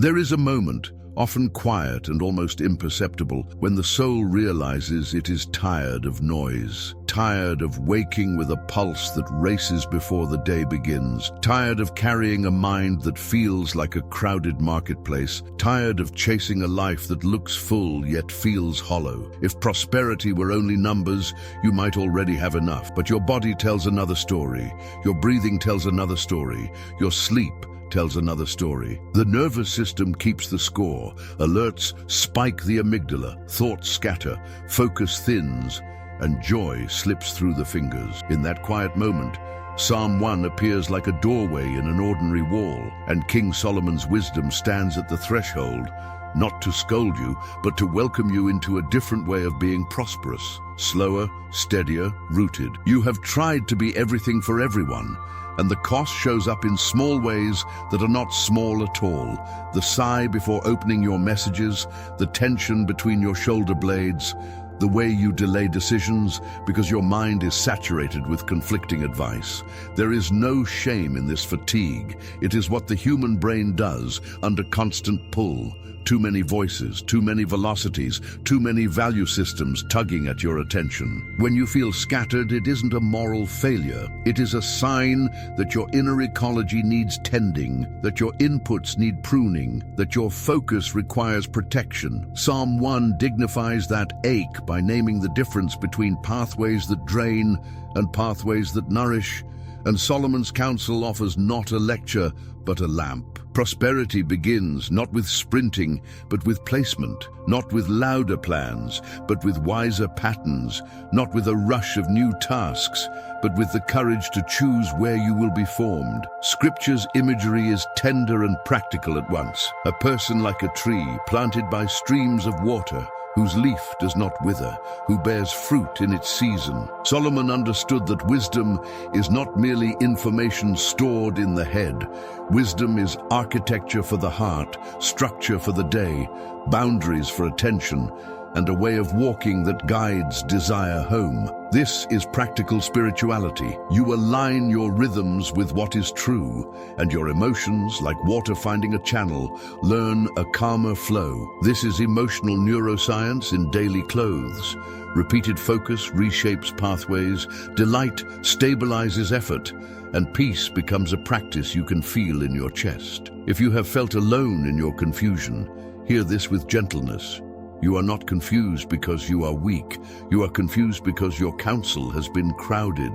There is a moment, often quiet and almost imperceptible, when the soul realizes it is tired of noise, tired of waking with a pulse that races before the day begins, tired of carrying a mind that feels like a crowded marketplace, tired of chasing a life that looks full yet feels hollow. If prosperity were only numbers, you might already have enough, but your body tells another story, your breathing tells another story, your sleep tells another story. The nervous system keeps the score. Alerts spike the amygdala, thoughts scatter, focus thins, and joy slips through the fingers. In that quiet moment, Psalm 1 appears like a doorway in an ordinary wall, and King Solomon's wisdom stands at the threshold, not to scold you, but to welcome you into a different way of being prosperous, slower, steadier, rooted. You have tried to be everything for everyone, and the cost shows up in small ways that are not small at all. The sigh before opening your messages, the tension between your shoulder blades, the way you delay decisions because your mind is saturated with conflicting advice. There is no shame in this fatigue. It is what the human brain does under constant pull. Too many voices, too many velocities, too many value systems tugging at your attention. When you feel scattered, it isn't a moral failure. It is a sign that your inner ecology needs tending, that your inputs need pruning, that your focus requires protection. Psalm 1 dignifies that ache by naming the difference between pathways that drain and pathways that nourish. And Solomon's counsel offers not a lecture, but a lamp. Prosperity begins not with sprinting, but with placement, not with louder plans, but with wiser patterns, not with a rush of new tasks, but with the courage to choose where you will be formed. Scripture's imagery is tender and practical at once. A person like a tree planted by streams of water, whose leaf does not wither, who bears fruit in its season. Solomon understood that wisdom is not merely information stored in the head. Wisdom is architecture for the heart, structure for the day, boundaries for attention, and a way of walking that guides desire home. This is practical spirituality. You align your rhythms with what is true, and your emotions, like water finding a channel, learn a calmer flow. This is emotional neuroscience in daily clothes. Repeated focus reshapes pathways, delight stabilizes effort, and peace becomes a practice you can feel in your chest. If you have felt alone in your confusion, hear this with gentleness. You are not confused because you are weak. You are confused because your counsel has been crowded.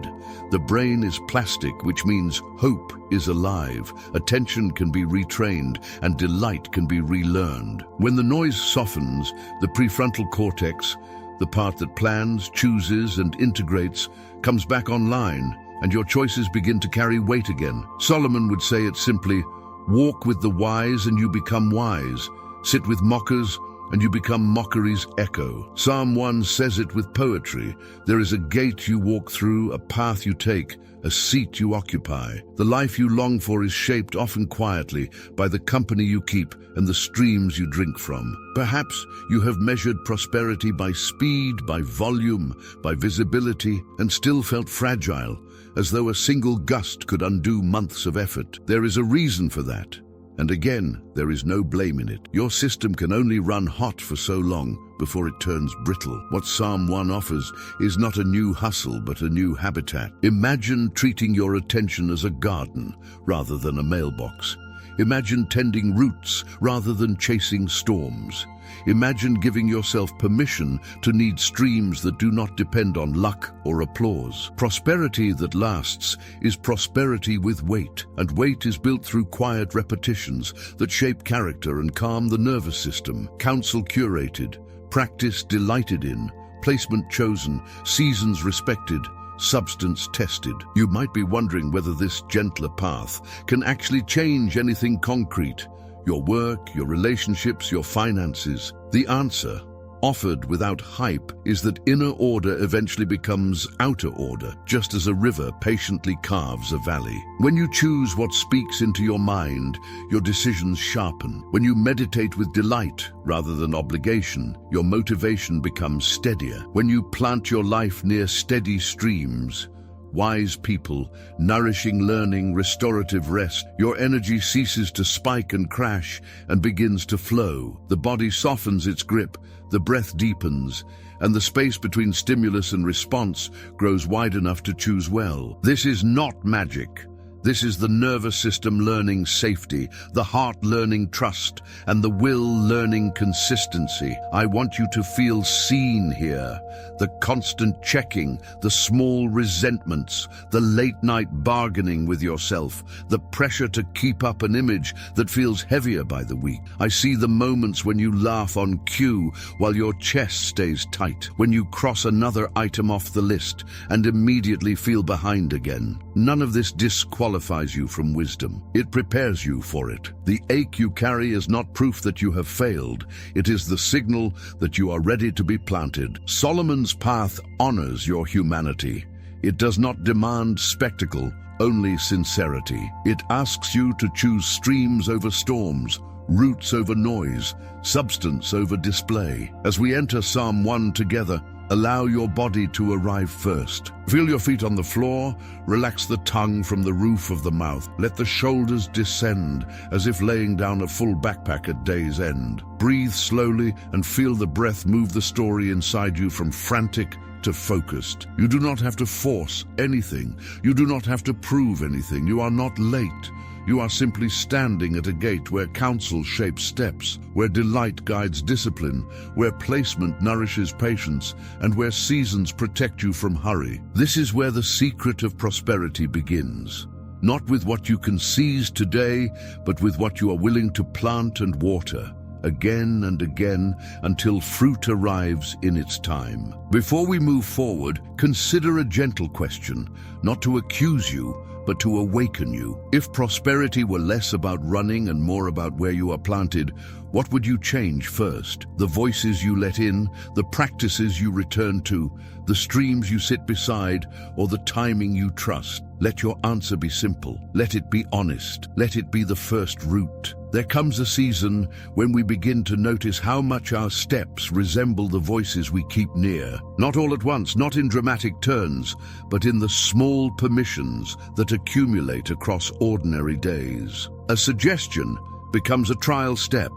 The brain is plastic, which means hope is alive, attention can be retrained, and delight can be relearned. When the noise softens, the prefrontal cortex, the part that plans, chooses, and integrates, comes back online, and your choices begin to carry weight again. Solomon would say it simply: walk with the wise and you become wise. Sit with mockers and you become mockery's echo. Psalm 1 says it with poetry. There is a gate you walk through, a path you take, a seat you occupy. The life you long for is shaped, often quietly, by the company you keep and the streams you drink from. Perhaps you have measured prosperity by speed, by volume, by visibility, and still felt fragile, as though a single gust could undo months of effort. There is a reason for that. And again, there is no blame in it. Your system can only run hot for so long before it turns brittle. What Psalm 1 offers is not a new hustle, but a new habitat. Imagine treating your attention as a garden rather than a mailbox. Imagine tending roots rather than chasing storms. Imagine giving yourself permission to need streams that do not depend on luck or applause. Prosperity that lasts is prosperity with weight, and weight is built through quiet repetitions that shape character and calm the nervous system. Counsel curated, practice delighted in, placement chosen, seasons respected, substance tested. You might be wondering whether this gentler path can actually change anything concrete: your work, your relationships, your finances. The answer, offered without hype, is that inner order eventually becomes outer order, just as a river patiently carves a valley. When you choose what speaks into your mind, your decisions sharpen. When you meditate with delight rather than obligation, your motivation becomes steadier. When you plant your life near steady streams, wise people, nourishing learning, restorative rest. Your energy ceases to spike and crash and begins to flow. The body softens its grip, the breath deepens, and the space between stimulus and response grows wide enough to choose well. This is not magic. This is the nervous system learning safety, the heart learning trust, and the will learning consistency. I want you to feel seen here. The constant checking, the small resentments, the late-night bargaining with yourself, the pressure to keep up an image that feels heavier by the week. I see the moments when you laugh on cue while your chest stays tight, when you cross another item off the list and immediately feel behind again. None of this disqualifies you from wisdom. It prepares you for it. The ache you carry is not proof that you have failed. It is the signal that you are ready to be planted. Solomon's path honors your humanity. It does not demand spectacle, only sincerity. It asks you to choose streams over storms, roots over noise, substance over display. As we enter Psalm 1 together, allow your body to arrive first. Feel your feet on the floor, relax the tongue from the roof of the mouth. Let the shoulders descend as if laying down a full backpack at day's end. Breathe slowly and feel the breath move the story inside you from frantic to focused. You do not have to force anything. You do not have to prove anything. You are not late. You are simply standing at a gate where counsel shapes steps, where delight guides discipline, where placement nourishes patience, and where seasons protect you from hurry. This is where the secret of prosperity begins. Not with what you can seize today, but with what you are willing to plant and water, again and again, until fruit arrives in its time. Before we move forward, consider a gentle question, not to accuse you, but to awaken you. If prosperity were less about running and more about where you are planted, what would you change first? The voices you let in, the practices you return to, the streams you sit beside, or the timing you trust? Let your answer be simple. Let it be honest. Let it be the first root. There comes a season when we begin to notice how much our steps resemble the voices we keep near. Not all at once, not in dramatic turns, but in the small permissions that accumulate across ordinary days. A suggestion becomes a trial step.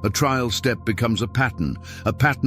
A trial step becomes a pattern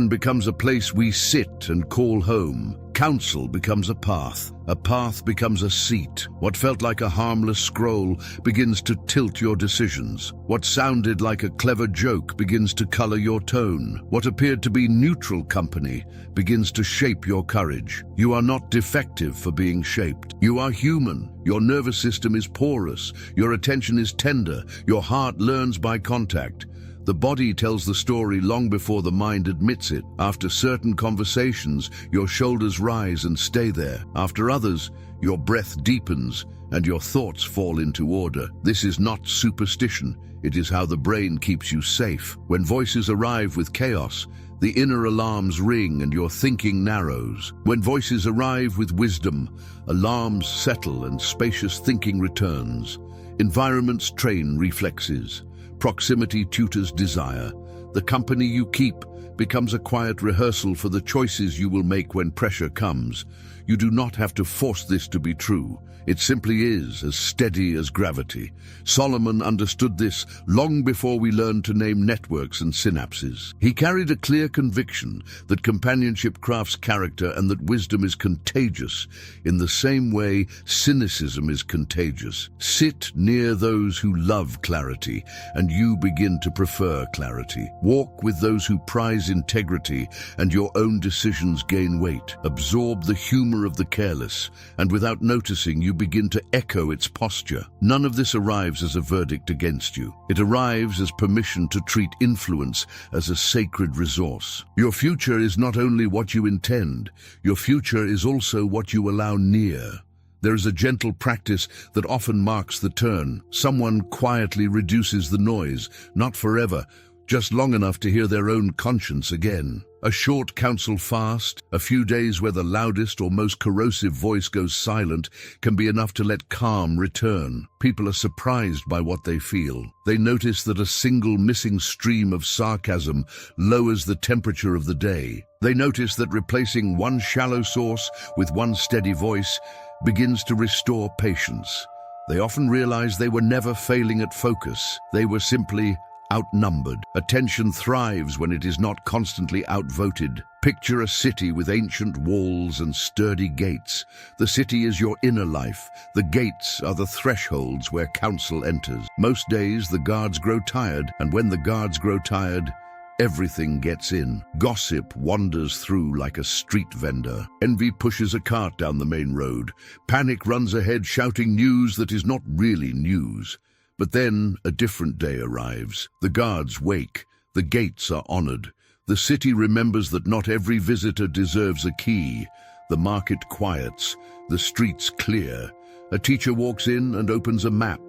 becomes a place we sit and call home. Counsel becomes a path becomes a seat. What felt like a harmless scroll begins to tilt your decisions. What sounded like a clever joke begins to color your tone. What appeared to be neutral company begins to shape your courage. You are not defective for being shaped. You are human. Your nervous system is porous. Your attention is tender. Your heart learns by contact. The body tells the story long before the mind admits it. After certain conversations, your shoulders rise and stay there. After others, your breath deepens and your thoughts fall into order. This is not superstition. It is how the brain keeps you safe. When voices arrive with chaos, the inner alarms ring and your thinking narrows. When voices arrive with wisdom, alarms settle and spacious thinking returns. Environments train reflexes. Proximity tutors desire. The company you keep becomes a quiet rehearsal for the choices you will make when pressure comes. You do not have to force this to be true. It simply is, as steady as gravity. Solomon understood this long before we learned to name networks and synapses. He carried a clear conviction that companionship crafts character and that wisdom is contagious in the same way cynicism is contagious. Sit near those who love clarity, and you begin to prefer clarity. Walk with those who prize integrity, and your own decisions gain weight. Absorb the humor of the careless, and without noticing, you begin to echo its posture. None of this arrives as a verdict against you. It arrives as permission to treat influence as a sacred resource. Your future is not only what you intend, your future is also what you allow near. There is a gentle practice that often marks the turn. Someone quietly reduces the noise, not forever, just long enough to hear their own conscience again. A short counsel fast, a few days where the loudest or most corrosive voice goes silent, can be enough to let calm return. People are surprised by what they feel. They notice that a single missing stream of sarcasm lowers the temperature of the day. They notice that replacing one shallow source with one steady voice begins to restore patience. They often realize they were never failing at focus. They were simply outnumbered. Attention thrives when it is not constantly outvoted. Picture a city with ancient walls and sturdy gates. The city is your inner life. The gates are the thresholds where counsel enters. Most days the guards grow tired, and when the guards grow tired, everything gets in. Gossip wanders through like a street vendor. Envy pushes a cart down the main road. Panic runs ahead shouting news that is not really news. But then a different day arrives. The guards wake. The gates are honored. The city remembers that not every visitor deserves a key. The market quiets. The streets clear. A teacher walks in and opens a map.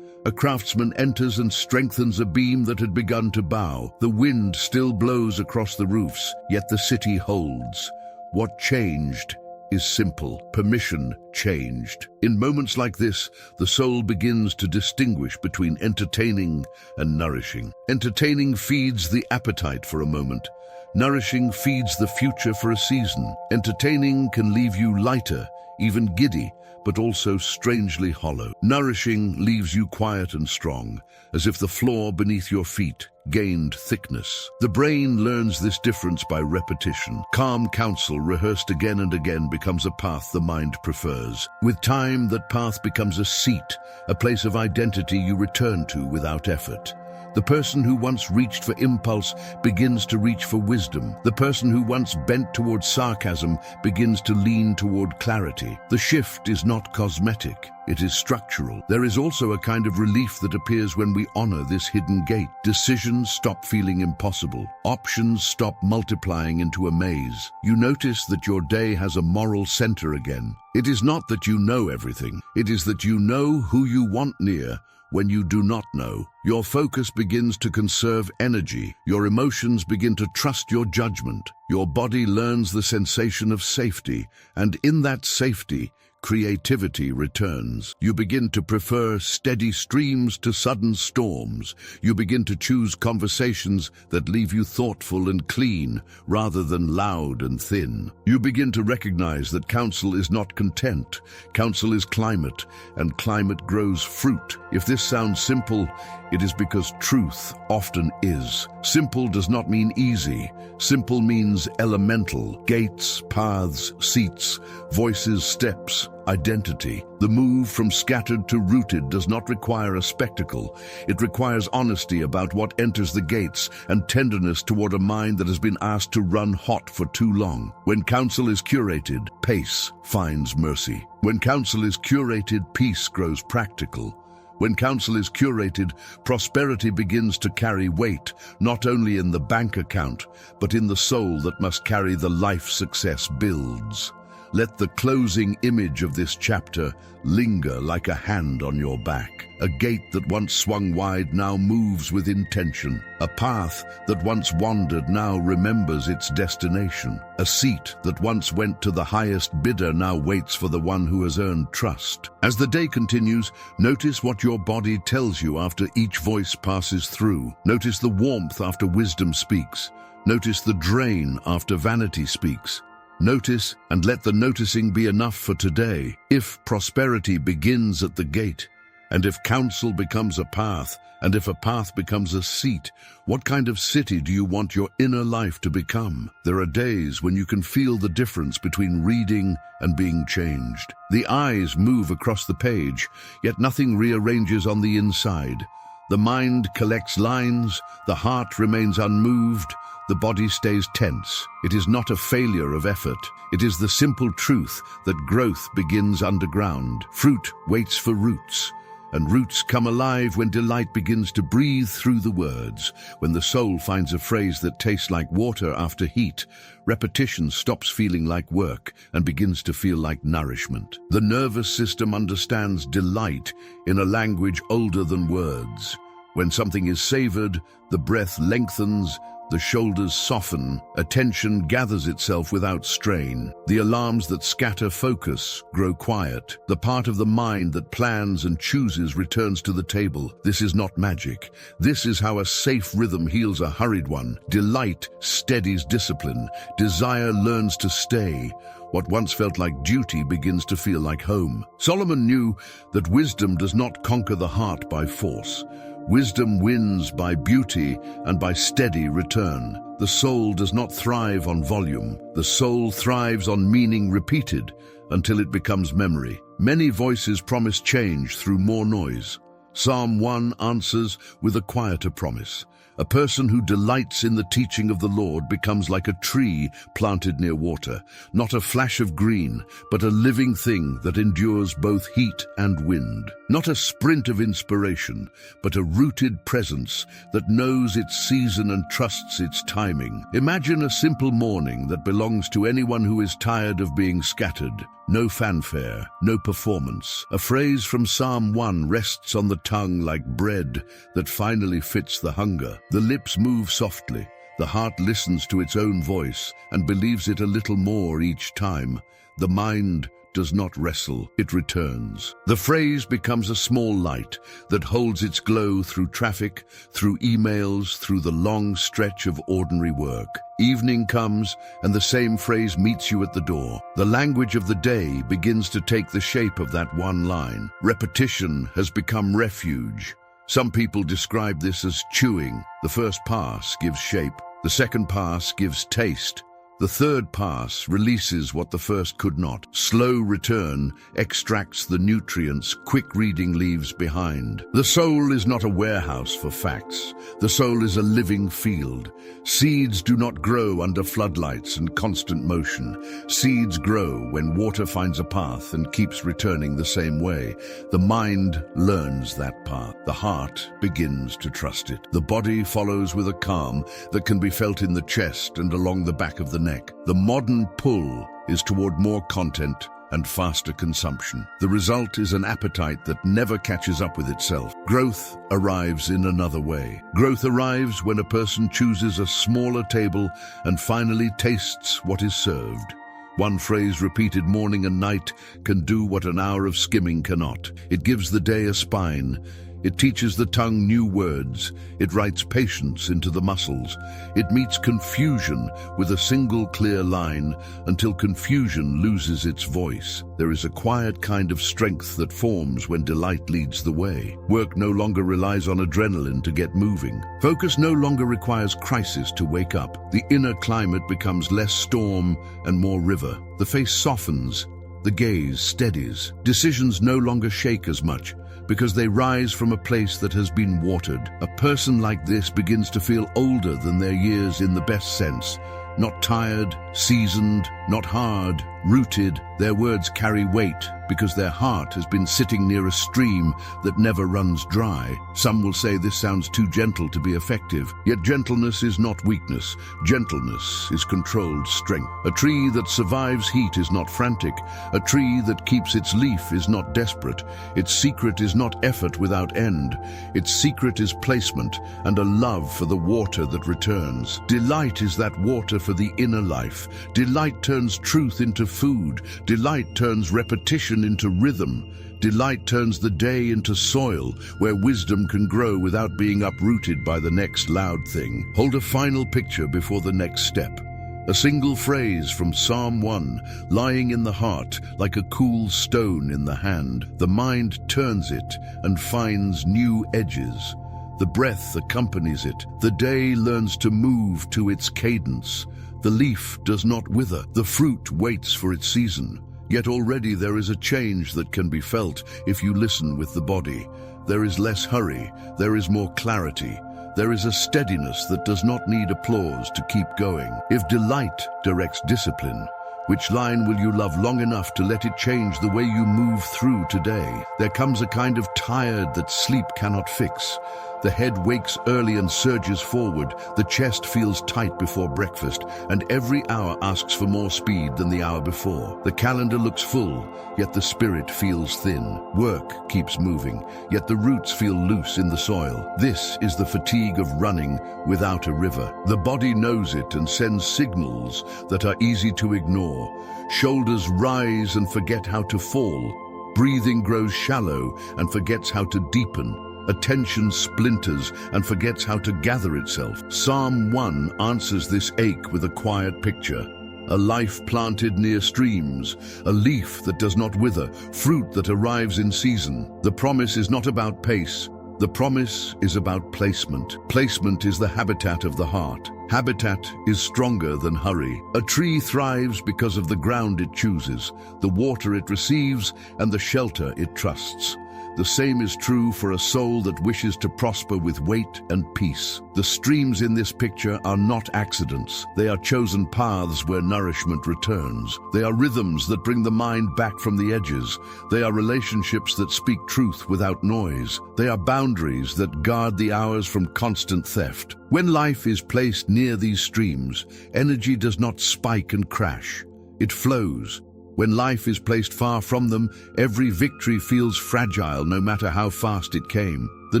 A craftsman enters and strengthens a beam that had begun to bow. The wind still blows across the roofs, yet the city holds. What changed is simple. Permission changed. In moments like this, the soul begins to distinguish between entertaining and nourishing. Entertaining feeds the appetite for a moment. Nourishing feeds the future for a season. Entertaining can leave you lighter, even giddy, but also strangely hollow. Nourishing leaves you quiet and strong, as if the floor beneath your feet gained thickness. The brain learns this difference by repetition. Calm counsel rehearsed again and again becomes a path the mind prefers. With time, that path becomes a seat, a place of identity you return to without effort. The person who once reached for impulse begins to reach for wisdom. The person who once bent toward sarcasm begins to lean toward clarity. The shift is not cosmetic, it is structural. There is also a kind of relief that appears when we honor this hidden gate. Decisions stop feeling impossible. Options stop multiplying into a maze. You notice that your day has a moral center again. It is not that you know everything. It is that you know who you want near when you do not know. Your focus begins to conserve energy. Your emotions begin to trust your judgment. Your body learns the sensation of safety, and in that safety, creativity returns. You begin to prefer steady streams to sudden storms. You begin to choose conversations that leave you thoughtful and clean, rather than loud and thin. You begin to recognize that counsel is not content. Counsel is climate, and climate grows fruit. If this sounds simple, it is because truth often is. Simple does not mean easy. Simple means elemental. Gates, paths, seats, voices, steps, identity. The move from scattered to rooted does not require a spectacle. It requires honesty about what enters the gates and tenderness toward a mind that has been asked to run hot for too long. When counsel is curated, pace finds mercy. When counsel is curated, peace grows practical. When counsel is curated, prosperity begins to carry weight, not only in the bank account, but in the soul that must carry the life success builds. Let the closing image of this chapter linger like a hand on your back. A gate that once swung wide now moves with intention. A path that once wandered now remembers its destination. A seat that once went to the highest bidder now waits for the one who has earned trust. As the day continues, notice what your body tells you after each voice passes through. Notice the warmth after wisdom speaks. Notice the drain after vanity speaks. Notice, and let the noticing be enough for today. If prosperity begins at the gate, and if counsel becomes a path, and if a path becomes a seat, what kind of city do you want your inner life to become? There are days when you can feel the difference between reading and being changed. The eyes move across the page, yet nothing rearranges on the inside. The mind collects lines, the heart remains unmoved, the body stays tense. It is not a failure of effort. It is the simple truth that growth begins underground. Fruit waits for roots, and roots come alive when delight begins to breathe through the words. When the soul finds a phrase that tastes like water after heat, repetition stops feeling like work and begins to feel like nourishment. The nervous system understands delight in a language older than words. When something is savored, the breath lengthens, the shoulders soften, attention gathers itself without strain. The alarms that scatter focus grow quiet. The part of the mind that plans and chooses returns to the table. This is not magic. This is how a safe rhythm heals a hurried one. Delight steadies discipline. Desire learns to stay. What once felt like duty begins to feel like home. Solomon knew that wisdom does not conquer the heart by force. Wisdom wins by beauty and by steady return. The soul does not thrive on volume. The soul thrives on meaning repeated until it becomes memory. Many voices promise change through more noise. Psalm 1 answers with a quieter promise. A person who delights in the teaching of the Lord becomes like a tree planted near water, not a flash of green, but a living thing that endures both heat and wind. Not a sprint of inspiration, but a rooted presence that knows its season and trusts its timing. Imagine a simple morning that belongs to anyone who is tired of being scattered. No fanfare, no performance. A phrase from Psalm 1 rests on the tongue like bread that finally fits the hunger. The lips move softly. The heart listens to its own voice and believes it a little more each time. The mind does not wrestle, it returns. The phrase becomes a small light that holds its glow through traffic, through emails, through the long stretch of ordinary work. Evening comes, and the same phrase meets you at the door. The language of the day begins to take the shape of that one line. Repetition has become refuge. Some people describe this as chewing. The first pass gives shape. The second pass gives taste. The third pass releases what the first could not. Slow return extracts the nutrients quick reading leaves behind. The soul is not a warehouse for facts. The soul is a living field. Seeds do not grow under floodlights and constant motion. Seeds grow when water finds a path and keeps returning the same way. The mind learns that path. The heart begins to trust it. The body follows with a calm that can be felt in the chest and along the back of the neck. The modern pull is toward more content and faster consumption. The result is an appetite that never catches up with itself. Growth arrives in another way. Growth arrives when a person chooses a smaller table and finally tastes what is served. One phrase repeated morning and night can do what an hour of skimming cannot. It gives the day a spine. It teaches the tongue new words. It writes patience into the muscles. It meets confusion with a single clear line until confusion loses its voice. There is a quiet kind of strength that forms when delight leads the way. Work no longer relies on adrenaline to get moving. Focus no longer requires crisis to wake up. The inner climate becomes less storm and more river. The face softens. The gaze steadies. Decisions no longer shake as much, because they rise from a place that has been watered. A person like this begins to feel older than their years in the best sense. Not tired, seasoned, not hard, rooted. Their words carry weight because their heart has been sitting near a stream that never runs dry. Some will say this sounds too gentle to be effective, yet gentleness is not weakness. Gentleness is controlled strength. A tree that survives heat is not frantic. A tree that keeps its leaf is not desperate. Its secret is not effort without end. Its secret is placement and a love for the water that returns. Delight is that water for the inner life. Delight turns truth into food. Delight turns repetition into rhythm. Delight turns the day into soil where wisdom can grow without being uprooted by the next loud thing. Hold a final picture before the next step. A single phrase from Psalm 1 lying in the heart like a cool stone in the hand. The mind turns it and finds new edges. The breath accompanies it. The day learns to move to its cadence. The leaf does not wither. The fruit waits for its season. Yet already there is a change that can be felt if you listen with the body. There is less hurry. There is more clarity. There is a steadiness that does not need applause to keep going. If delight directs discipline, which line will you love long enough to let it change the way you move through today? There comes a kind of tired that sleep cannot fix. The head wakes early and surges forward. The chest feels tight before breakfast, and every hour asks for more speed than the hour before. The calendar looks full, yet the spirit feels thin. Work keeps moving, yet the roots feel loose in the soil. This is the fatigue of running without a river. The body knows it and sends signals that are easy to ignore. Shoulders rise and forget how to fall. Breathing grows shallow and forgets how to deepen. Attention splinters and forgets how to gather itself. Psalm 1 answers this ache with a quiet picture. A life planted near streams, a leaf that does not wither, fruit that arrives in season. The promise is not about pace. The promise is about placement. Placement is the habitat of the heart. Habitat is stronger than hurry. A tree thrives because of the ground it chooses, the water it receives, and the shelter it trusts. The same is true for a soul that wishes to prosper with weight and peace. The streams in this picture are not accidents. They are chosen paths where nourishment returns. They are rhythms that bring the mind back from the edges. They are relationships that speak truth without noise. They are boundaries that guard the hours from constant theft. When life is placed near these streams, energy does not spike and crash. It flows. When life is placed far from them, every victory feels fragile no matter how fast it came. The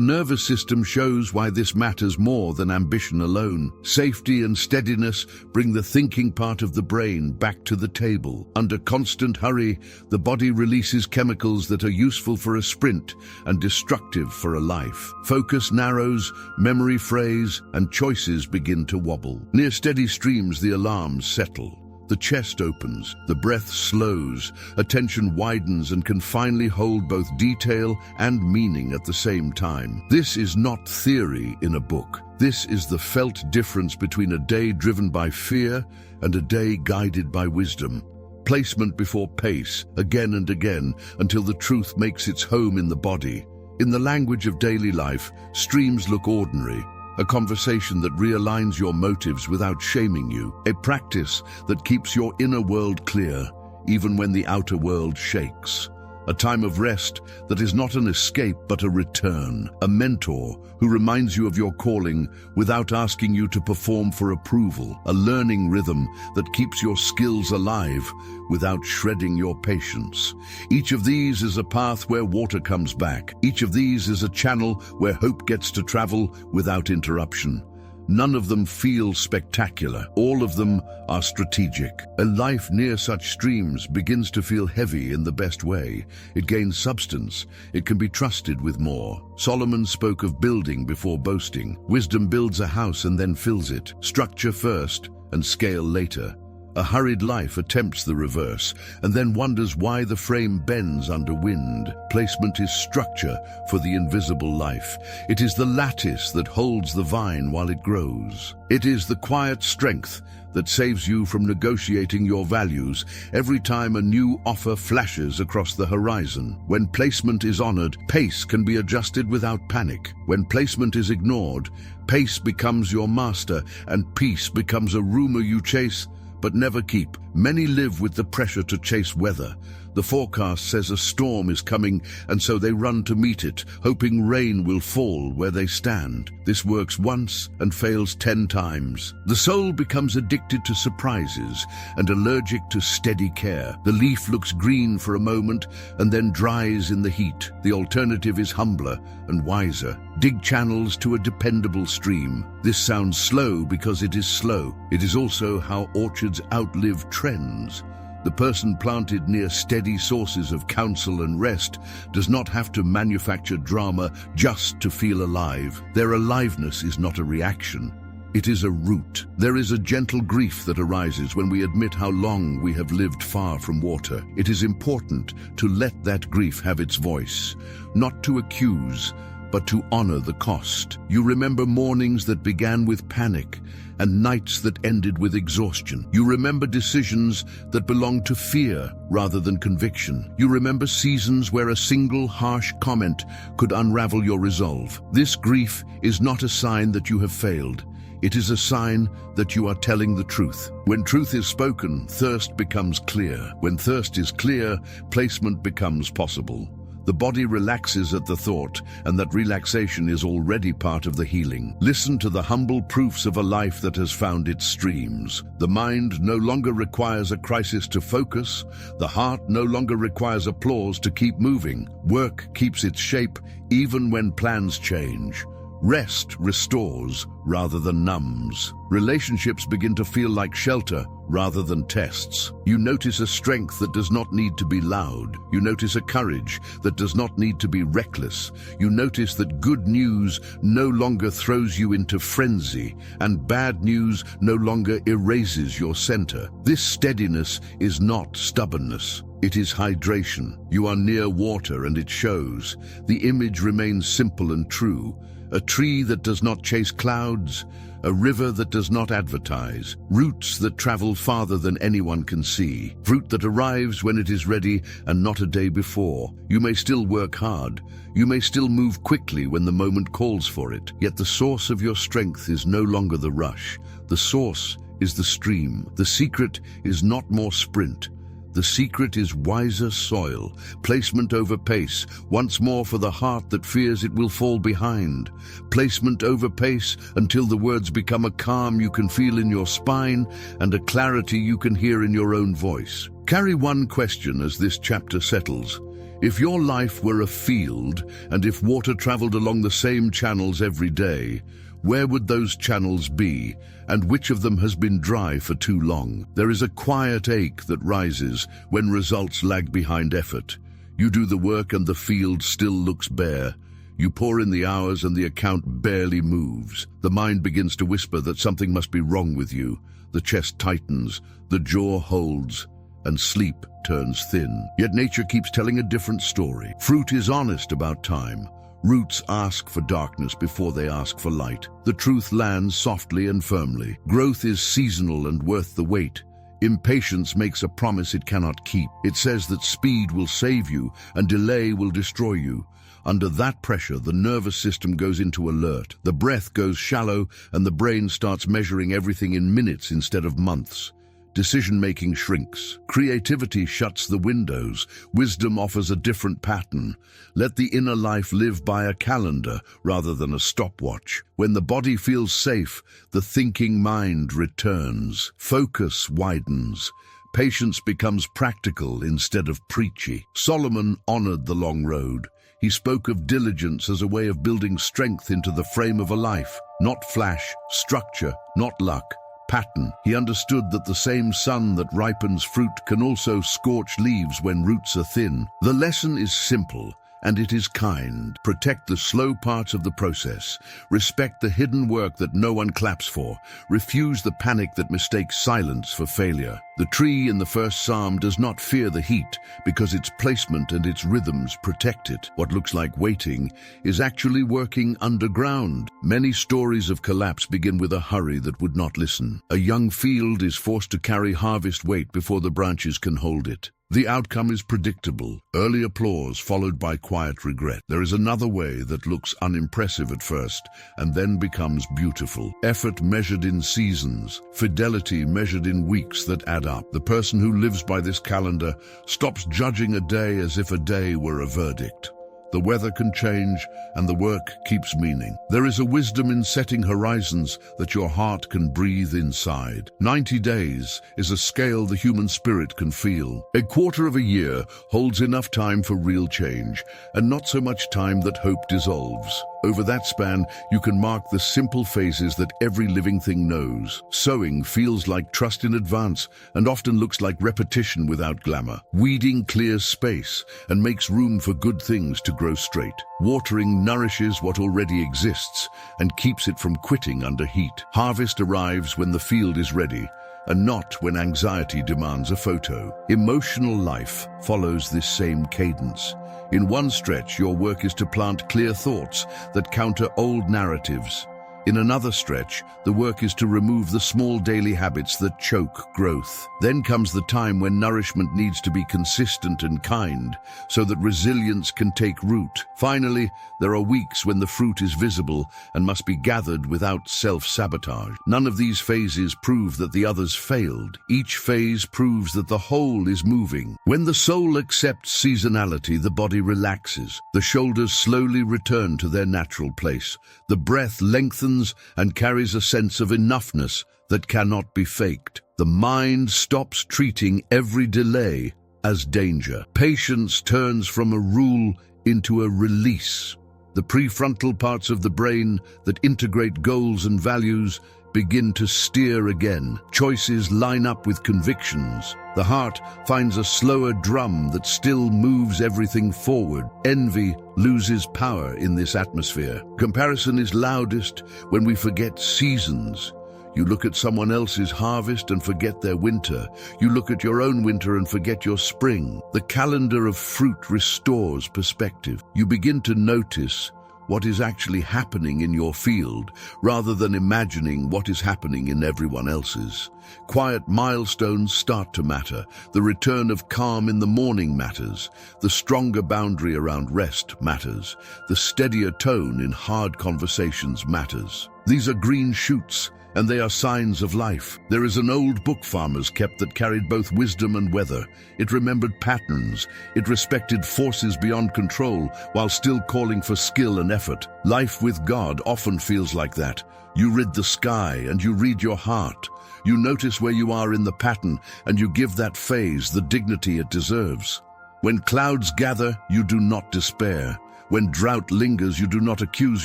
nervous system shows why this matters more than ambition alone. Safety and steadiness bring the thinking part of the brain back to the table. Under constant hurry, the body releases chemicals that are useful for a sprint and destructive for a life. Focus narrows, memory frays, and choices begin to wobble. Near steady streams, the alarms settle. The chest opens, the breath slows, attention widens and can finally hold both detail and meaning at the same time. This is not theory in a book. This is the felt difference between a day driven by fear and a day guided by wisdom. Placement before pace, again and again, until the truth makes its home in the body. In the language of daily life, streams look ordinary. A conversation that realigns your motives without shaming you. A practice that keeps your inner world clear, even when the outer world shakes. A time of rest that is not an escape but a return. A mentor who reminds you of your calling without asking you to perform for approval. A learning rhythm that keeps your skills alive without shredding your patience. Each of these is a path where water comes back. Each of these is a channel where hope gets to travel without interruption. None of them feel spectacular. All of them are strategic. A life near such streams begins to feel heavy in the best way. It gains substance. It can be trusted with more. Solomon spoke of building before boasting. Wisdom builds a house and then fills it. Structure first and scale later. A hurried life attempts the reverse and then wonders why the frame bends under wind. Placement is structure for the invisible life. It is the lattice that holds the vine while it grows. It is the quiet strength that saves you from negotiating your values every time a new offer flashes across the horizon. When placement is honored, pace can be adjusted without panic. When placement is ignored, pace becomes your master and peace becomes a rumor you chase but never keep. Many live with the pressure to chase weather. The forecast says a storm is coming, and so they run to meet it, hoping rain will fall where they stand. This works once and fails 10 times. The soul becomes addicted to surprises and allergic to steady care. The leaf looks green for a moment and then dries in the heat. The alternative is humbler and wiser. Dig channels to a dependable stream. This sounds slow because it is slow. It is also how orchards outlive trends. The person planted near steady sources of counsel and rest does not have to manufacture drama just to feel alive. Their aliveness is not a reaction. It is a root. There is a gentle grief that arises when we admit how long we have lived far from water. It is important to let that grief have its voice, not to accuse, but to honor the cost. You remember mornings that began with panic and nights that ended with exhaustion. You remember decisions that belonged to fear rather than conviction. You remember seasons where a single harsh comment could unravel your resolve. This grief is not a sign that you have failed. It is a sign that you are telling the truth. When truth is spoken, thirst becomes clear. When thirst is clear, placement becomes possible. The body relaxes at the thought, and that relaxation is already part of the healing. Listen to the humble proofs of a life that has found its streams. The mind no longer requires a crisis to focus. The heart no longer requires applause to keep moving. Work keeps its shape even when plans change. Rest restores rather than numbs. Relationships begin to feel like shelter rather than tests. You notice a strength that does not need to be loud. You notice a courage that does not need to be reckless. You notice that good news no longer throws you into frenzy, and bad news no longer erases your center. This steadiness is not stubbornness. It is hydration. You are near water and it shows. The image remains simple and true. A tree that does not chase clouds, a river that does not advertise, roots that travel farther than anyone can see, fruit that arrives when it is ready and not a day before. You may still work hard. You may still move quickly when the moment calls for it. Yet the source of your strength is no longer the rush. The source is the stream. The secret is not more sprint. The secret is wiser soil, placement over pace, once more for the heart that fears it will fall behind. Placement over pace until the words become a calm you can feel in your spine and a clarity you can hear in your own voice. Carry one question as this chapter settles. If your life were a field, and if water traveled along the same channels every day, where would those channels be, and which of them has been dry for too long? There is a quiet ache that rises when results lag behind effort. You do the work and the field still looks bare. You pour in the hours and the account barely moves. The mind begins to whisper that something must be wrong with you. The chest tightens, the jaw holds, and sleep turns thin. Yet nature keeps telling a different story. Fruit is honest about time. Roots ask for darkness before they ask for light. The truth lands softly and firmly. Growth is seasonal and worth the wait. Impatience makes a promise it cannot keep. It says that speed will save you and delay will destroy you. Under that pressure, the nervous system goes into alert. The breath goes shallow and the brain starts measuring everything in minutes instead of months. Decision-making shrinks. Creativity shuts the windows. Wisdom offers a different pattern. Let the inner life live by a calendar rather than a stopwatch. When the body feels safe, the thinking mind returns. Focus widens. Patience becomes practical instead of preachy. Solomon honored the long road. He spoke of diligence as a way of building strength into the frame of a life. Not flash, structure, not luck. Pattern. He understood that the same sun that ripens fruit can also scorch leaves when roots are thin. The lesson is simple, and it is kind. Protect the slow parts of the process. Respect the hidden work that no one claps for. Refuse the panic that mistakes silence for failure. The tree in the first psalm does not fear the heat because its placement and its rhythms protect it. What looks like waiting is actually working underground. Many stories of collapse begin with a hurry that would not listen. A young field is forced to carry harvest weight before the branches can hold it. The outcome is predictable. Early applause followed by quiet regret. There is another way that looks unimpressive at first and then becomes beautiful. Effort measured in seasons. Fidelity measured in weeks that add up. The person who lives by this calendar stops judging a day as if a day were a verdict. The weather can change, and the work keeps meaning. There is a wisdom in setting horizons that your heart can breathe inside. 90 days is a scale the human spirit can feel. A quarter of a year holds enough time for real change, and not so much time that hope dissolves. Over that span, you can mark the simple phases that every living thing knows. Sowing feels like trust in advance and often looks like repetition without glamour. Weeding clears space and makes room for good things to grow straight. Watering nourishes what already exists and keeps it from quitting under heat. Harvest arrives when the field is ready, and not when anxiety demands a photo. Emotional life follows this same cadence. In one stretch, your work is to plant clear thoughts that counter old narratives. In another stretch, the work is to remove the small daily habits that choke growth. Then comes the time when nourishment needs to be consistent and kind, so that resilience can take root. Finally, there are weeks when the fruit is visible and must be gathered without self-sabotage. None of these phases prove that the others failed. Each phase proves that the whole is moving. When the soul accepts seasonality, the body relaxes. The shoulders slowly return to their natural place. The breath lengthens and carries a sense of enoughness that cannot be faked. The mind stops treating every delay as danger. Patience turns from a rule into a release. The prefrontal parts of the brain that integrate goals and values begin to steer again. Choices line up with convictions. The heart finds a slower drum that still moves everything forward. Envy loses power in this atmosphere. Comparison is loudest when we forget seasons. You look at someone else's harvest and forget their winter. You look at your own winter and forget your spring. The calendar of fruit restores perspective. You begin to notice what is actually happening in your field, rather than imagining what is happening in everyone else's. Quiet milestones start to matter. The return of calm in the morning matters. The stronger boundary around rest matters. The steadier tone in hard conversations matters. These are green shoots, and they are signs of life. There is an old book farmers kept that carried both wisdom and weather. It remembered patterns. It respected forces beyond control while still calling for skill and effort. Life with God often feels like that. You read the sky and you read your heart. You notice where you are in the pattern and you give that phase the dignity it deserves. When clouds gather, you do not despair. When drought lingers, you do not accuse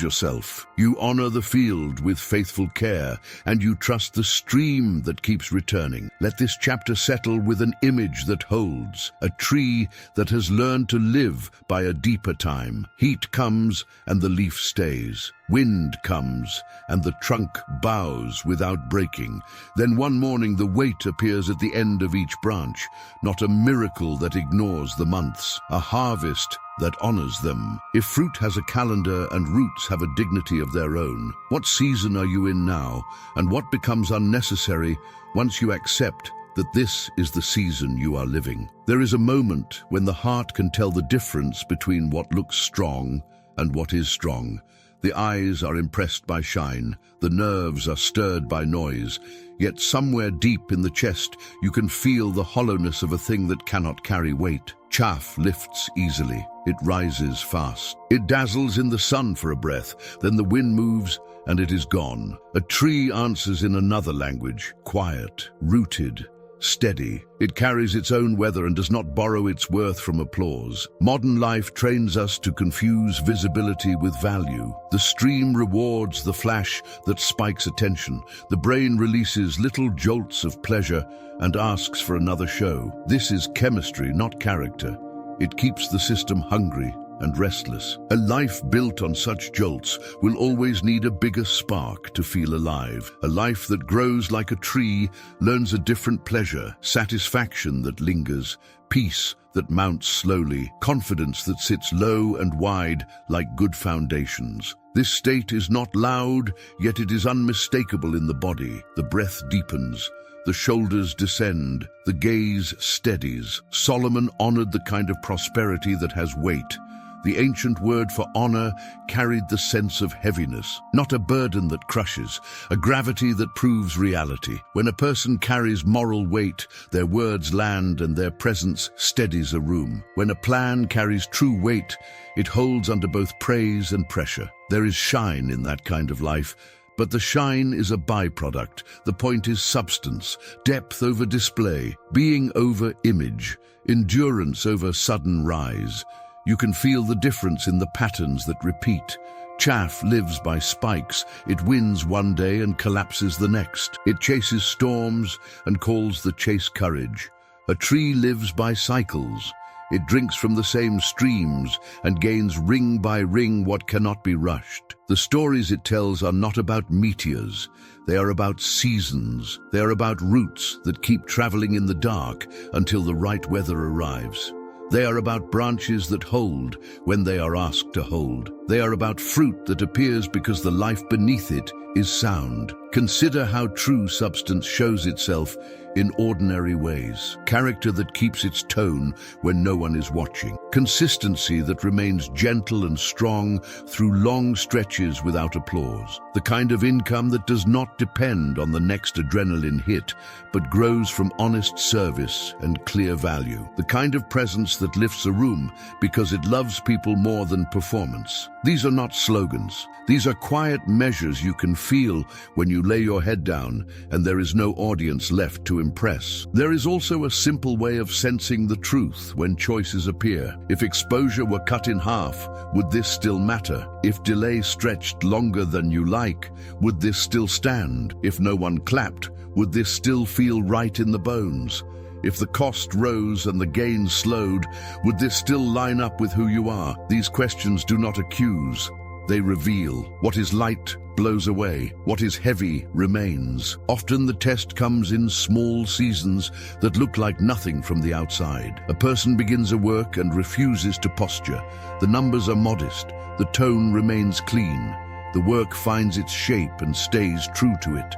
yourself. You honor the field with faithful care, and you trust the stream that keeps returning. Let this chapter settle with an image that holds, a tree that has learned to live by a deeper time. Heat comes and the leaf stays. Wind comes and the trunk bows without breaking. Then one morning the weight appears at the end of each branch, not a miracle that ignores the months, a harvest that honors them. If fruit has a calendar and roots have a dignity of their own, what season are you in now, and what becomes unnecessary once you accept that this is the season you are living? There is a moment when the heart can tell the difference between what looks strong and what is strong. The eyes are impressed by shine, the nerves are stirred by noise, yet somewhere deep in the chest you can feel the hollowness of a thing that cannot carry weight. Chaff lifts easily, it rises fast. It dazzles in the sun for a breath, then the wind moves and it is gone. A tree answers in another language, quiet, rooted, steady. It carries its own weather and does not borrow its worth from applause. Modern life trains us to confuse visibility with value. The stream rewards the flash that spikes attention. The brain releases little jolts of pleasure and asks for another show. This is chemistry, not character. It keeps the system hungry and restless. A life built on such jolts will always need a bigger spark to feel alive. A life that grows like a tree learns a different pleasure, satisfaction that lingers, peace that mounts slowly, confidence that sits low and wide like good foundations. This state is not loud, yet it is unmistakable in the body. The breath deepens. The shoulders descend, the gaze steadies. Solomon honored the kind of prosperity that has weight. The ancient word for honor carried the sense of heaviness, not a burden that crushes, a gravity that proves reality. When a person carries moral weight, their words land and their presence steadies a room. When a plan carries true weight, it holds under both praise and pressure. There is shine in that kind of life, but the shine is a byproduct. The point is substance, depth over display, being over image, endurance over sudden rise. You can feel the difference in the patterns that repeat. Chaff lives by spikes. It wins one day and collapses the next. It chases storms and calls the chase courage. A tree lives by cycles. It drinks from the same streams and gains ring by ring what cannot be rushed. The stories it tells are not about meteors. They are about seasons. They are about roots that keep traveling in the dark until the right weather arrives. They are about branches that hold when they are asked to hold. They are about fruit that appears because the life beneath it is sound. Consider how true substance shows itself in ordinary ways. Character that keeps its tone when no one is watching. Consistency that remains gentle and strong through long stretches without applause. The kind of income that does not depend on the next adrenaline hit, but grows from honest service and clear value. The kind of presence that lifts a room because it loves people more than performance. These are not slogans. These are quiet measures you can feel when you lay your head down and there is no audience left to impress. There is also a simple way of sensing the truth when choices appear. If exposure were cut in half, would this still matter? If delay stretched longer than you like, would this still stand? If no one clapped, would this still feel right in the bones? If the cost rose and the gain slowed, would this still line up with who you are? These questions do not accuse. They reveal. What is light blows away. What is heavy remains. Often the test comes in small seasons that look like nothing from the outside. A person begins a work and refuses to posture. The numbers are modest. The tone remains clean. The work finds its shape and stays true to it.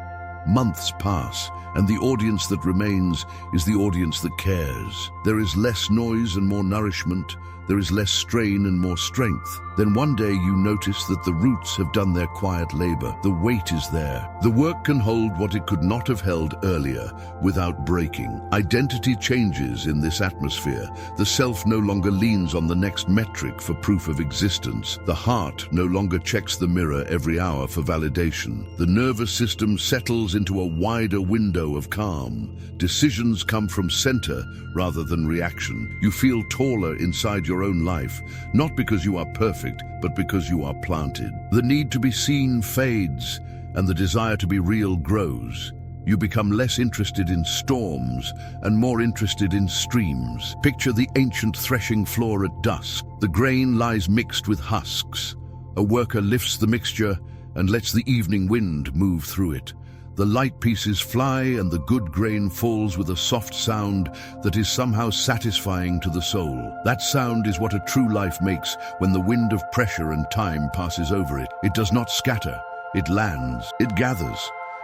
Months pass, and the audience that remains is the audience that cares. There is less noise and more nourishment. There is less strain and more strength. Then one day you notice that the roots have done their quiet labor. The weight is there. The work can hold what it could not have held earlier without breaking. Identity changes in this atmosphere. The self no longer leans on the next metric for proof of existence. The heart no longer checks the mirror every hour for validation. The nervous system settles into a wider window of calm. Decisions come from center rather than reaction. You feel taller inside your own life, not because you are perfect, but because you are planted. The need to be seen fades, and the desire to be real grows. You become less interested in storms and more interested in streams. Picture the ancient threshing floor at dusk. The grain lies mixed with husks. A worker lifts the mixture and lets the evening wind move through it. The light pieces fly and the good grain falls with a soft sound that is somehow satisfying to the soul. That sound is what a true life makes when the wind of pressure and time passes over it. It does not scatter, it lands, it gathers.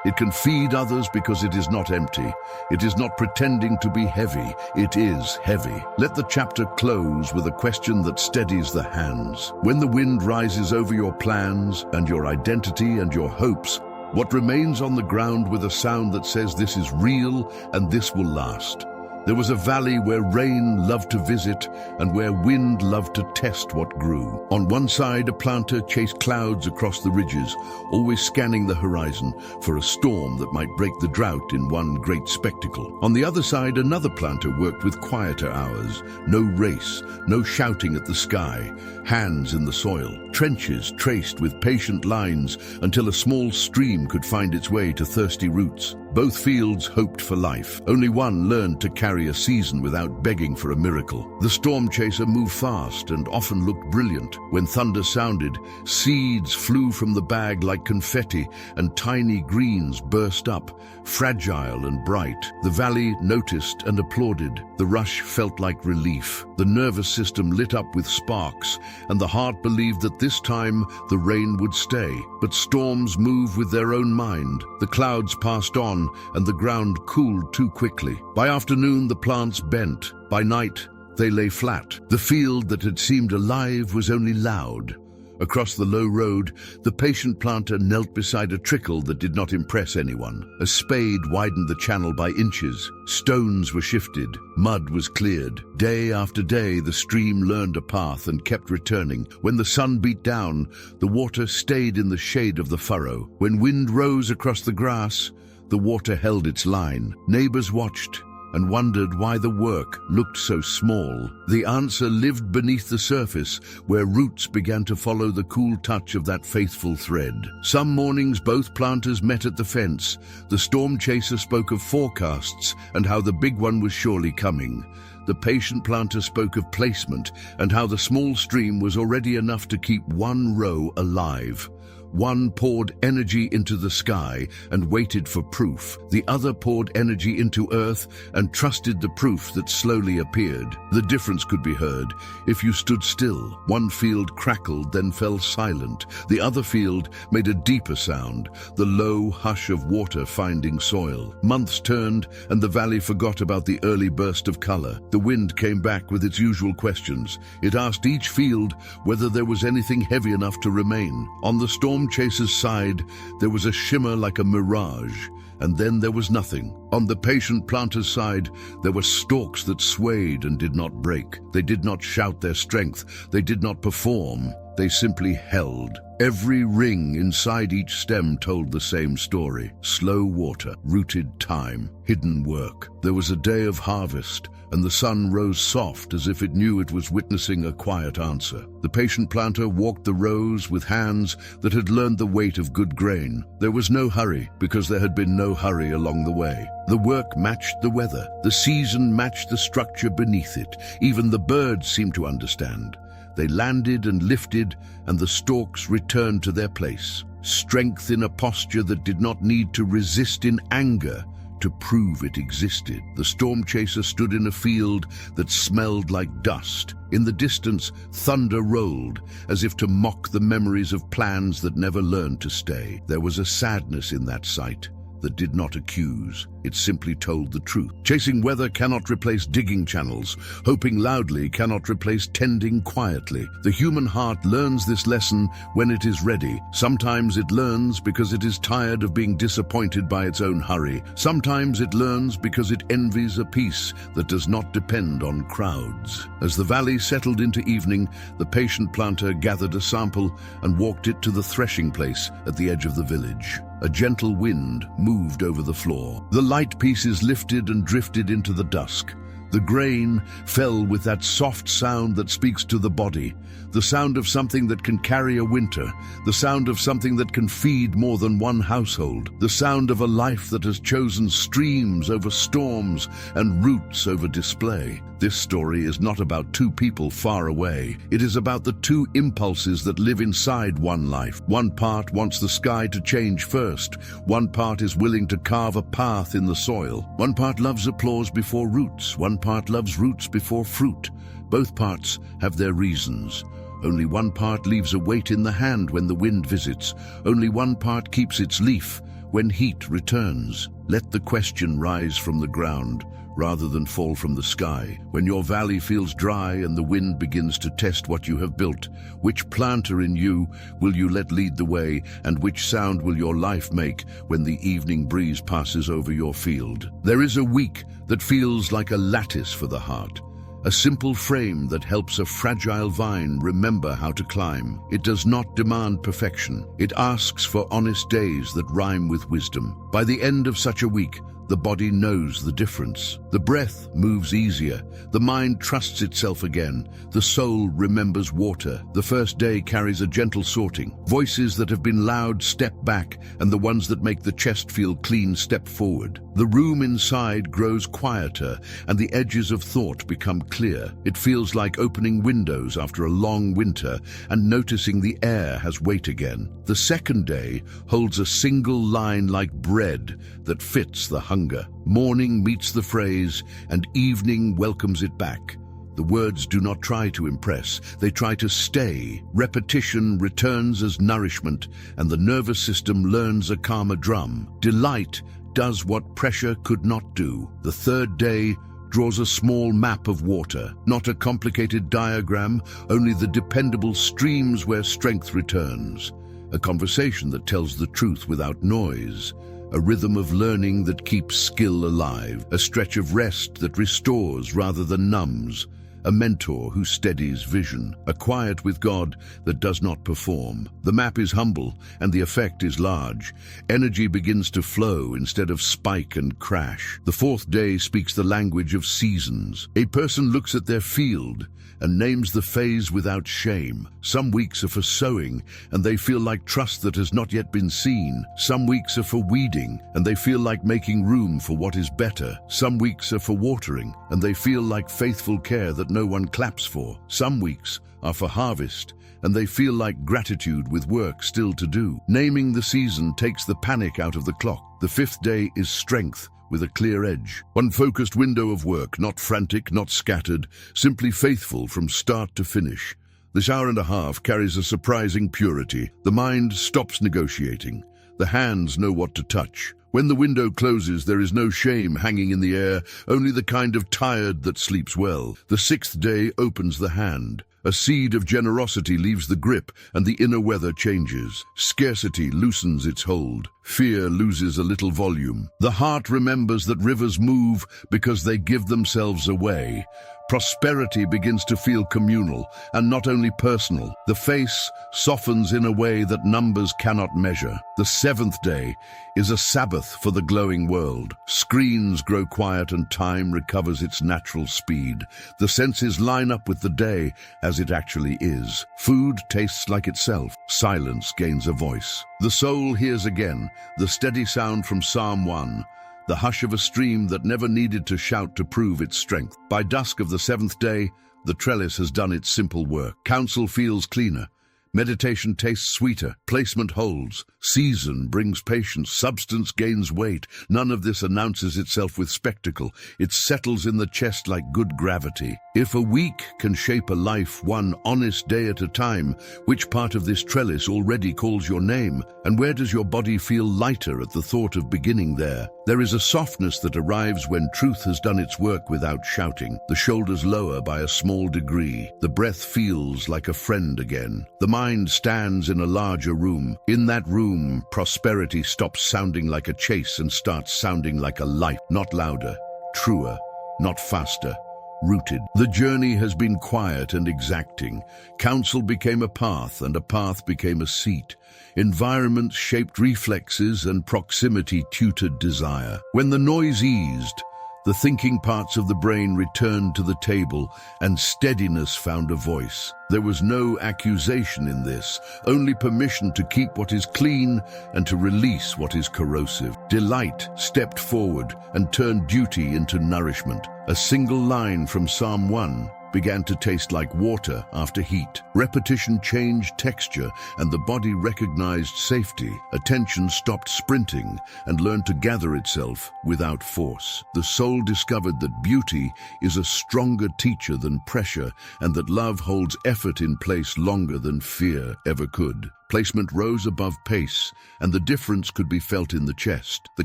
It can feed others because it is not empty. It is not pretending to be heavy, it is heavy. Let the chapter close with a question that steadies the hands. When the wind rises over your plans and your identity and your hopes, what remains on the ground with a sound that says this is real and this will last? There was a valley where rain loved to visit and where wind loved to test what grew. On one side, a planter chased clouds across the ridges, always scanning the horizon for a storm that might break the drought in one great spectacle. On the other side, another planter worked with quieter hours. No race, no shouting at the sky, hands in the soil, trenches traced with patient lines until a small stream could find its way to thirsty roots. Both fields hoped for life. Only one learned to carry a season without begging for a miracle. The storm chaser moved fast and often looked brilliant. When thunder sounded, seeds flew from the bag like confetti and tiny greens burst up, fragile and bright. The valley noticed and applauded. The rush felt like relief. The nervous system lit up with sparks, and the heart believed that this time the rain would stay. But storms move with their own mind. The clouds passed on, and the ground cooled too quickly. By afternoon, the plants bent. By night, they lay flat. The field that had seemed alive was only loud. Across the low road, the patient planter knelt beside a trickle that did not impress anyone. A spade widened the channel by inches. Stones were shifted. Mud was cleared. Day after day, the stream learned a path and kept returning. When the sun beat down, the water stayed in the shade of the furrow. When wind rose across the grass, the water held its line. Neighbors watched and wondered why the work looked so small. The answer lived beneath the surface, where roots began to follow the cool touch of that faithful thread. Some mornings both planters met at the fence. The storm chaser spoke of forecasts and how the big one was surely coming. The patient planter spoke of placement and how the small stream was already enough to keep one row alive. One poured energy into the sky and waited for proof. The other poured energy into earth and trusted the proof that slowly appeared. The difference could be heard if you stood still. One field crackled, then fell silent. The other field made a deeper sound, the low hush of water finding soil. Months turned, and the valley forgot about the early burst of color. The wind came back with its usual questions. It asked each field whether there was anything heavy enough to remain. On the storm chaser's side, there was a shimmer like a mirage, and then there was nothing. On the patient planter's side, there were stalks that swayed and did not break. They did not shout their strength. They did not perform. They simply held. Every ring inside each stem told the same story. Slow water, rooted time, hidden work. There was a day of harvest, and the sun rose soft as if it knew it was witnessing a quiet answer. The patient planter walked the rows with hands that had learned the weight of good grain. There was no hurry, because there had been no hurry along the way. The work matched the weather. The season matched the structure beneath it. Even the birds seemed to understand. They landed and lifted, and the stalks returned to their place. Strength in a posture that did not need to resist in anger to prove it existed. The storm chaser stood in a field that smelled like dust. In the distance, thunder rolled, as if to mock the memories of plans that never learned to stay. There was a sadness in that sight that did not accuse. It simply told the truth. Chasing weather cannot replace digging channels. Hoping loudly cannot replace tending quietly. The human heart learns this lesson when it is ready. Sometimes it learns because it is tired of being disappointed by its own hurry. Sometimes it learns because it envies a peace that does not depend on crowds. As the valley settled into evening, the patient planter gathered a sample and walked it to the threshing place at the edge of the village. A gentle wind moved over the floor. The light pieces lifted and drifted into the dusk. The grain fell with that soft sound that speaks to the body, the sound of something that can carry a winter, the sound of something that can feed more than one household, the sound of a life that has chosen streams over storms and roots over display. This story is not about two people far away. It is about the two impulses that live inside one life. One part wants the sky to change first. One part is willing to carve a path in the soil. One part loves applause before roots. One part loves roots before fruit. Both parts have their reasons. Only one part leaves a weight in the hand when the wind visits. Only one part keeps its leaf when heat returns. Let the question rise from the ground rather than fall from the sky. When your valley feels dry and the wind begins to test what you have built, which planter in you will you let lead the way, and which sound will your life make when the evening breeze passes over your field? There is a week that feels like a lattice for the heart. A simple frame that helps a fragile vine remember how to climb. It does not demand perfection. It asks for honest days that rhyme with wisdom. By the end of such a week, the body knows the difference. The breath moves easier. The mind trusts itself again. The soul remembers water. The first day carries a gentle sorting. Voices that have been loud step back, and the ones that make the chest feel clean step forward. The room inside grows quieter, and the edges of thought become clear. It feels like opening windows after a long winter and noticing the air has weight again. The second day holds a single line like bread that fits the hunger. Morning meets the phrase, and evening welcomes it back. The words do not try to impress, they try to stay. Repetition returns as nourishment, and the nervous system learns a calmer drum. Delight does what pressure could not do. The third day draws a small map of water, not a complicated diagram, only the dependable streams where strength returns. A conversation that tells the truth without noise. A rhythm of learning that keeps skill alive. A stretch of rest that restores rather than numbs. A mentor who steadies vision. A quiet with God that does not perform. The map is humble and the effect is large. Energy begins to flow instead of spike and crash. The fourth day speaks the language of seasons. A person looks at their field and names the phase without shame. Some weeks are for sowing, and they feel like trust that has not yet been seen. Some weeks are for weeding, and they feel like making room for what is better. Some weeks are for watering, and they feel like faithful care that no one claps for. Some weeks are for harvest, and they feel like gratitude with work still to do. Naming the season takes the panic out of the clock. The fifth day is strength with a clear edge. One focused window of work, not frantic, not scattered, simply faithful from start to finish. This hour and a half carries a surprising purity. The mind stops negotiating. The hands know what to touch. When the window closes, there is no shame hanging in the air, only the kind of tired that sleeps well. The sixth day opens the hand. A seed of generosity leaves the grip, and the inner weather changes. Scarcity loosens its hold. Fear loses a little volume. The heart remembers that rivers move because they give themselves away. Prosperity begins to feel communal and not only personal. The face softens in a way that numbers cannot measure. The seventh day is a Sabbath for the glowing world. Screens grow quiet and time recovers its natural speed. The senses line up with the day as it actually is. Food tastes like itself. Silence gains a voice. The soul hears again the steady sound from Psalm 1. The hush of a stream that never needed to shout to prove its strength. By dusk of the seventh day, the trellis has done its simple work. Counsel feels cleaner. Meditation tastes sweeter. Placement holds. Season brings patience. Substance gains weight. None of this announces itself with spectacle. It settles in the chest like good gravity. If a week can shape a life one honest day at a time, which part of this trellis already calls your name? And where does your body feel lighter at the thought of beginning there? There is a softness that arrives when truth has done its work without shouting. The shoulders lower by a small degree. The breath feels like a friend again. The mind stands in a larger room. In that room, prosperity stops sounding like a chase and starts sounding like a life. Not louder, truer, not faster. Rooted. The journey has been quiet and exacting. Counsel became a path, and a path became a seat. Environment shaped reflexes, and proximity tutored desire. When the noise eased, the thinking parts of the brain returned to the table, and steadiness found a voice. There was no accusation in this, only permission to keep what is clean and to release what is corrosive. Delight stepped forward and turned duty into nourishment. A single line from Psalm 1 began to taste like water after heat. Repetition changed texture, and the body recognized safety. Attention stopped sprinting and learned to gather itself without force. The soul discovered that beauty is a stronger teacher than pressure, and that love holds effort in place longer than fear ever could. Placement rose above pace, and the difference could be felt in the chest. The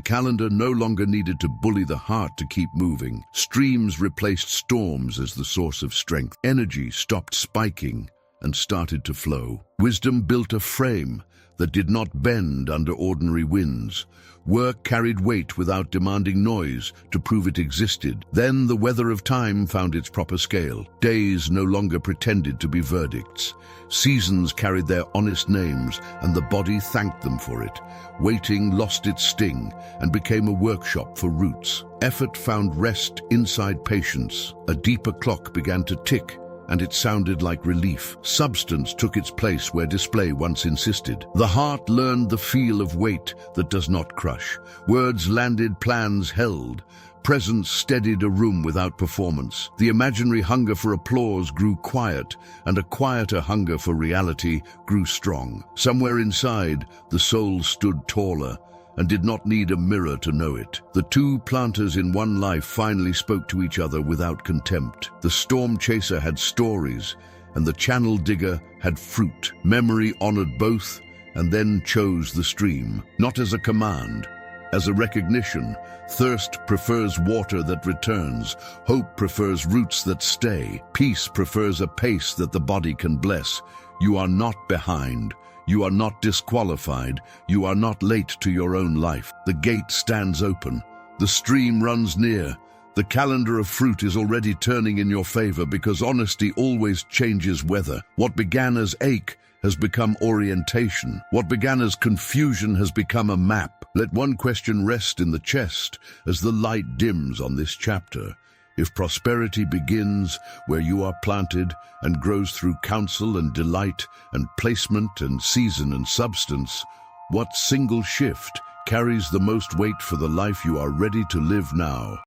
calendar no longer needed to bully the heart to keep moving. Streams replaced storms as the source of strength. Energy stopped spiking and started to flow. Wisdom built a frame that did not bend under ordinary winds. Work carried weight without demanding noise to prove it existed. Then the weather of time found its proper scale. Days no longer pretended to be verdicts. Seasons carried their honest names, and the body thanked them for it. Waiting lost its sting and became a workshop for roots. Effort found rest inside patience. A deeper clock began to tick, and it sounded like relief. Substance took its place where display once insisted. The heart learned the feel of weight that does not crush. Words landed, plans held. Presence steadied a room without performance. The imaginary hunger for applause grew quiet, and a quieter hunger for reality grew strong. Somewhere inside, the soul stood taller and did not need a mirror to know it. The two planters in one life finally spoke to each other without contempt. The storm chaser had stories, and the channel digger had fruit. Memory honored both, and then chose the stream, not as a command, as a recognition. Thirst prefers water that returns. Hope prefers roots that stay. Peace prefers a pace that the body can bless. You are not behind. You are not disqualified. You are not late to your own life. The gate stands open. The stream runs near. The calendar of fruit is already turning in your favor, because honesty always changes weather. What began as ache has become orientation. What began as confusion has become a map. Let one question rest in the chest as the light dims on this chapter. If prosperity begins where you are planted and grows through counsel and delight and placement and season and substance, what single shift carries the most weight for the life you are ready to live now?